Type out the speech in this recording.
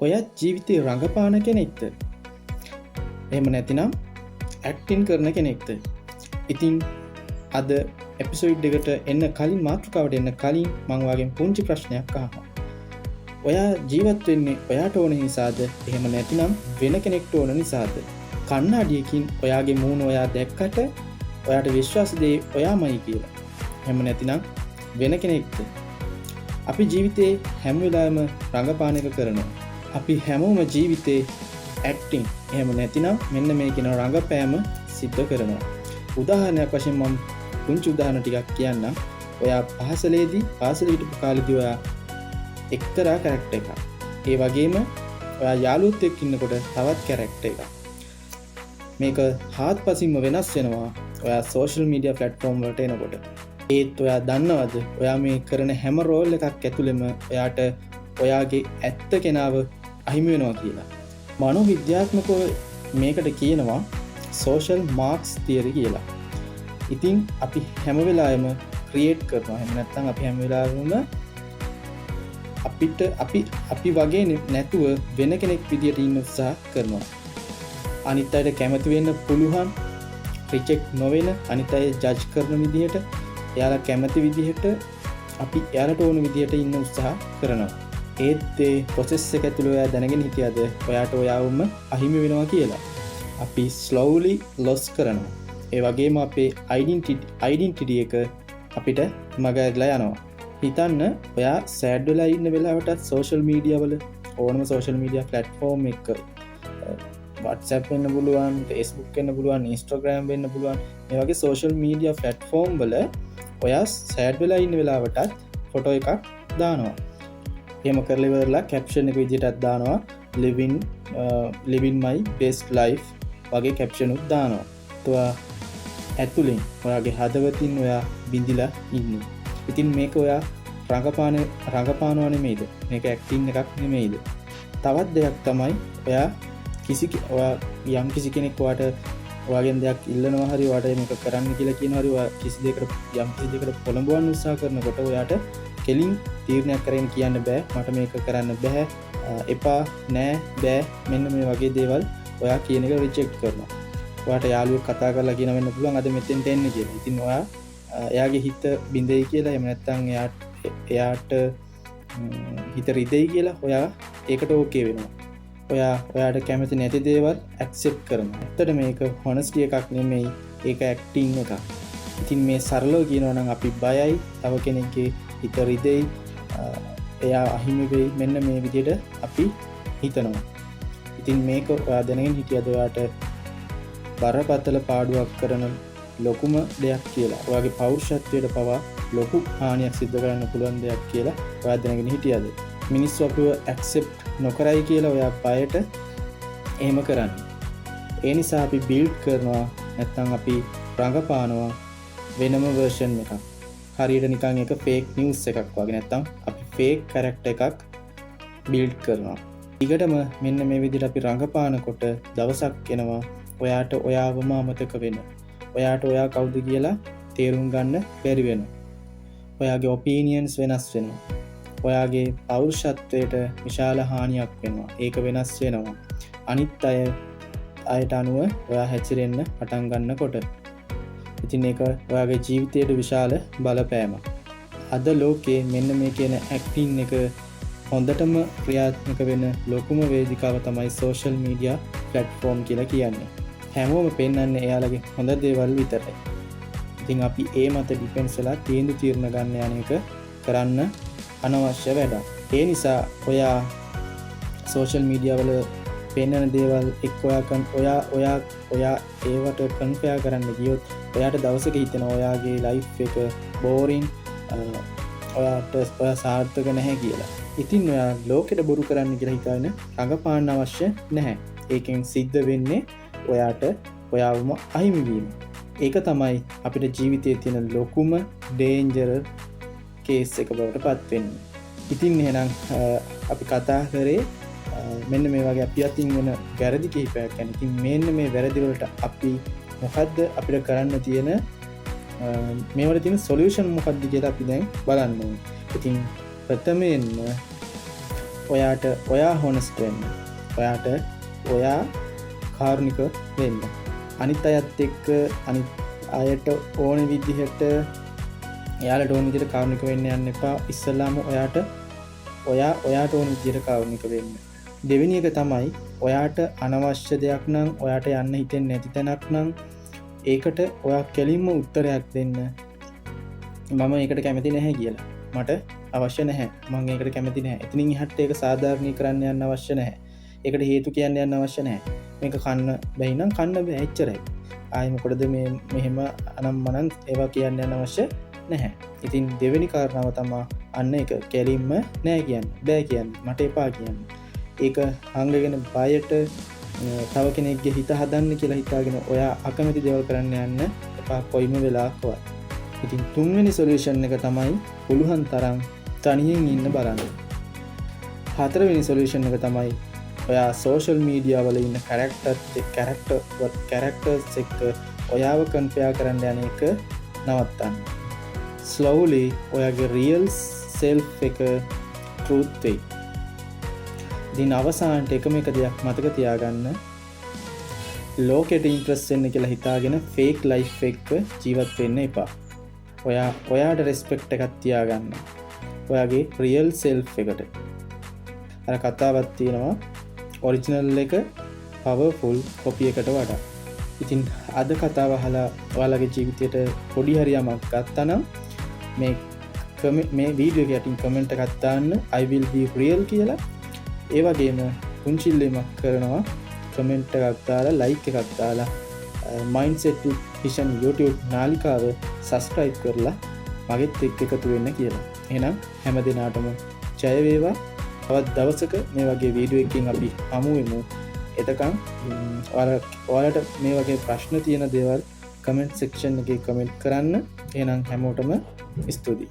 ඔයත් ජීවිතේ රඟපාන කෙනෙක්ද? එහෙම නැතිනම් ඇක්ටින් කරන කෙනෙක්ද? ඉතින් අද එපිසෝඩ් එකට එන්න කලින් මාතෘකාවට එන්න කලින් මම ඔයාගෙන් පුංචි ප්‍රශ්නයක් අහනවා. ඔයා ජීවත් වෙන්නේ ඔයාට ඕන නිසාද? එහෙම නැතිනම් වෙන කෙනෙක්ට ඕන නිසාද? කණ්ණාඩියකින් ඔයාගේ මූණ ඔයා දැක්කට ඔයාට විශ්වාස දෙයි ඔයාමයි කියලා. එහෙම නැතිනම් වෙන කෙනෙක්ද? අපි ජීවිතේ හැම වෙලාවෙම රඟපාන එක කරනවා. අපි හැමෝම ජීවිතේ ඇක්ටිං එහෙම නැතිනම් මෙන්න මේ කියන රඟපෑම සිද්ධ කරනවා. උදාහරණයක් වශයෙන් මම පුංචි උදාහරණ ටිකක් කියන්නම්. ඔයා පාසලේදී පාසල හිටපු කාලේදී ඔයා එක්තරා කැරක්ටර් එකක්. ඒ වගේම ඔයා යාළුවොත් එක්ක ඉන්නකොට තවත් කැරක්ටර් එකක්. මේක හාත්පසින්ම වෙනස් වෙනවා ඔයා සෝෂල් මීඩියා ප්ලැට්ෆෝම් වලට එනකොට. ඒත් ඔයා දන්නවද ඔයා මේ කරන හැම රෝල් එකක් ඇතුළෙම ඔයාට ඔයාගේ ඇත්ත කෙනාව අහිමි වෙනවා කියලා. මනෝවිද්‍යාත්මකව මේකට කියනවා සෝෂල් මාක්ස් තියරි කියලා. ඉතින් අපි හැම වෙලාවෙම ක්‍රියේට් කරනවා. එහෙම නැත්නම් අපි හැම වෙලාවෙම අපි වගේ නැතුව වෙන කෙනෙක් විදියට ඉන්න උත්සාහ කරනවා. අනිත් අයට කැමති වෙන්න පුළුවන්, රිජෙක්ට් නොවෙන, අනිත් අය ජජ් කරන විදිහට, එයාලා කැමති විදිහට අපි එයාලට ඕන විදිහට ඉන්න උත්සාහ කරනවා. ඒත් ඒ ප්‍රොසෙස් එක ඇතුළේ ඔයා දැනගෙන හිටියද ඔයාට ඔයාවම අහිමි වෙනවා කියලා? අපි ස්ලෝලි ලොස් කරනවා. ඒ වගේම අපේ ඩෙන්ටිටි එක අපිට මගහැරලා යනවා. හිතන්න ඔයා සෑඩ් වෙලා ඉන්න වෙලාවටත් සෝෂල් මීඩියා වල ඕනම සෝෂල් මීඩියා ප්ලැට්ෆෝම් එක WhatsApp වෙන්න පුළුවන්, Facebook වෙන්න පුළුවන්, Instagram වෙන්න පුළුවන්. මේ වගේ සෝෂල් මීඩියා ප්ලැට්ෆෝම් වල ඔයා සෑඩ් වෙලා ඉන්න වෙලාවටත් ෆොටෝ එකක් දානවා. එහෙම කරලා ඉවරලා කැප්ෂන් එක විදිහටත් දානවා living my best life වගේ කැප්ෂන් උත් දානවා. ඔයා ඇතුලෙන් ඔයාගේ හදවතින් ඔයා බිඳිලා ඉන්නේ. ඉතින් මේක ඔයා රඟපානවා නෙමෙයිද? මේක ඇක්ටිං එකක් නෙමෙයිද? තවත් දෙයක් තමයි ඔයා යම් කිසි කෙනෙක් ඔයාට ඔයාගෙන් දෙයක් ඉල්ලනවා හරි ඔයාට මේක කරන්න කියලා කියනවා හරි ඔයා කිසි දෙයකට යම් කිසි දෙයකට පොළඹවන්න උත්සාහ කරනකොට ඔයාට කෙලින් තීරණයක් කරගෙන කියන්න බෑ මට මේක කරන්න බෑ එපා නෑ බෑ මෙන්න මේ වගේ දේවල් ඔයා කියන එක රිජෙක්ට් කරනවා. ඔයාට යාළුවෙක් කතා කරලා කියන වෙන්න පුළුවන් අද මෙතෙන්ට එන්න කියලා. ඉතින් ඔයා එයාගේ හිත බිඳෙයි කියලා එහෙම නැත්නම් එයාට හිත රිදෙයි කියලා ඔයා ඒකට ඕකේ වෙනවා. ඔයාට කැමති නැති දේවල් ඇක්සෙප්ට් කරනවා. ඇත්තට මේක හොනස්ටි එකක් නෙමෙයි, ඒක ඇක්ටිං එකක්. ඉතින් මේ සරලව කියනවා නම් අපි බයයි, තව කෙනෙක්ගේ හිත රිදෙයි, එයා අහිමි වෙයි, මෙන්න මේ විදිහට අපි හිතනවා. ඉතින් මේක ඔයා දැනගෙන හිටියද ඔයාට බරපතල පාඩුවක් කරන ලොකුම දෙයක් කියලා. ඔයාගේ පෞරුෂත්වයට පවා ලොකු හානියක් සිද්ධ කරන්න පුළුවන් දෙයක් කියලා ඔයා දැනගෙන හිටියද? මිනිස්සු අපිව ඇක්සෙප්ට් නොකරයි කියලා ඔයා බයට එහෙම කරන්නේ. ඒ නිසා අපි බිල්ඩ් කරනවා නැත්නම් අපි රඟපානවා වෙනම වර්ෂන් එකක්. හරියට නිකන් එක ෆේක් නිවුස් එකක් වගේ. නැත්නම් අපි ෆේක් කැරක්ටර් එකක් බිල්ඩ් කරනවා. ඊකටම මෙන්න මේ විදිහට අපි රඟපානකොට දවසක් එනවා ඔයාට ඔයාවම අමතක වෙන. ඔයාට ඔයා කවුද කියලා තේරුම් ගන්න බැරි වෙනවා. ඔයාගේ ඔපීනියන්ස් වෙනස් වෙනවා. ඔයාගේ පෞරුෂත්වයට විශාල හානියක් වෙනවා. ඒක වෙනස් වෙනවා. අනිත් අයට අනුව ඔයා හැසිරෙන්න පටන් ගන්නකොට. ඉතින් ඒක ඔයාගේ ජීවිතයට විශාල බලපෑමක්. අද ලෝකේ මෙන්න මේ කියන ඇක්ටිං එක හොඳටම ක්‍රියාත්මක වෙන ලොකුම වේදිකාව තමයි සෝෂල් මීඩියා ප්ලැට්ෆෝම් කියලා කියන්නේ. හැමෝම පෙන්වන්නේ එයාලගේ හොඳ දේවල් විතරයි. ඉතින් අපි ඒ මත ඩිපෙන්ඩ්ස් වෙලා තීරණ ගන්න යන එක කරන්න අනවශ්‍ය වැඩක්. ඒ නිසා ඔයා සෝෂල් මීඩියා වල පෙන්වන දේවල් එක්ක ඔයා ඒවට කන්පෙයාර් කරන්න ගියොත් ඔයාට දවසක හිතෙනවා ඔයාගේ ලයිෆ් එක බෝරින්, ඔයා සාර්ථක නැහැ කියලා. ඉතින් ඔයා ලෝකෙට බොරු කරන්න කියලා හිතාගෙන රඟපාන්න අවශ්‍ය නැහැ. ඒකෙන් සිද්ධ වෙන්නේ ඔයාට ඔයාවම අහිමි වීම. ඒක තමයි අපිට ජීවිතයේ තියෙන ලොකුම ඩේන්ජර් කේස් එක බවට පත් වෙන්නේ. ඉතින් එහෙනම් අපි කතා කරේ මෙන්න මේ වගේ අපි අතින් වෙන වැරදි කිහිපයක් ගැන. ඉතින් මෙන්න මේ වැරදි වලට අපි මොකද්ද අපිට කරන්න තියෙන මේවට තියෙන සොලියුෂන් මොකක්ද කියලා අපි දැන් බලන්න ඕනේ. ඉතින් ප්‍රථමයෙන්ම ඔයාට ඔයා හොනස්ට වෙන්න, ඔයාට ඔයා කාරුණික වෙන්න, අනිත් අයත් එක්ක අනිත් අයට ඕන විදිහට එයාලට ඕන විදිහට කාරුණික වෙන්න යන්න එපා. ඉස්සෙල්ලාම ඔයාට ඕන විදිහට කාරුණික වෙන්න. දෙවෙනි එක තමයි ඔයාට අනවශ්‍ය දෙයක් නම්, ඔයාට යන්න හිතෙන්නේ නැති තැනක් නම් ඒකට ඔයා කෙලින්ම උත්තරයක් දෙන්න. මම ඒකට කැමති නැහැ කියලා, මට අවශ්‍ය නැහැ, මම ඒකට කැමති නැහැ. එතනින් එහාට ඒක සාධාරණීකරන්න යන්න අවශ්‍ය නැහැ. ඒකට හේතු කියන්න යන්න අවශ්‍ය නැහැ. මේක කන්න බැයි නම් කන්න බෑ, එච්චරයි. ආයි මොකටද මේ මෙහෙම අනම්මනම් ඒවා කියන්න යන්න අවශ්‍ය නැහැ. ඉතින් දෙවෙනි කාරණාව තමයි අන්න ඒක කෙලින්ම නෑ කියන්න, බෑ කියන්න, මට එපා කියන්න. ඒක හංගගෙන බයට තව කෙනෙක්ගේ හිත හදන්න කියලා හිතාගෙන ඔයා අකමැති දේවල් කරන්න යන්න එපා කොයිම වෙලාවකවත්. ඉතින් තුන්වෙනි සොලියුෂන් එක තමයි පුළුවන් තරම් තනියෙන් ඉන්න බලන්න. හතරවෙනි සොලියුෂන් එක තමයි ඔයා සෝෂල් මීඩියා වල ඉන්න කැරක්ටර්ස් එක්ක ඔයාව කම්පෙයාර් කරන්න යන එක නවත්තන්න. ස්ලෝලි ඔයාගේ රියල් සෙල්ෆ් එක ට්‍රූත් වෙයි. ඉතින් අවසානට එකම එක දෙයක් මතක තියාගන්න, ලෝකෙට ඉම්ප්‍රස් වෙන්න කියලා හිතාගෙන ෆේක් ලයිෆ් එක ජීවත් වෙන්න එපා. ඔයාට රෙස්පෙක්ට් එකක් තියාගන්න ඔයාගේ රියල් සෙල්ෆ් එකට. අර කතාවක් තියෙනවා, ඔරිජිනල් එක පවර්ෆුල් කොපි එකට වඩා. ඉතින් අද කතාව අහලා ඔයාලගේ ජීවිතයට පොඩි හරි යමක් ගත්තා නම් මේ වීඩියෝ එක යටින් කමෙන්ට් එකක් දාන්න I will be real කියලා. ඒ වගේම පුංචිල්ලීමක් කරනවා, කමෙන්ට් එකක් දාලා, ලයික් එකක් දාලා Mindset with Vision YouTube නාලිකාව subscribe කරලා මගෙත් එක්ක එකතු වෙන්න කියලා. එහෙනම් හැම දිනාටම ජය වේවා. තවත් දවසක මේ වගේ වීඩියෝ එකකින් අපි හමු වෙමු. එතකන් ඔයාලට මේ වගේ ප්‍රශ්න තියෙන දේවල් කමෙන්ට් සෙක්ෂන් එකේ කමෙන්ට් කරන්න. එහෙනම් හැමෝටම ස්තුතියි.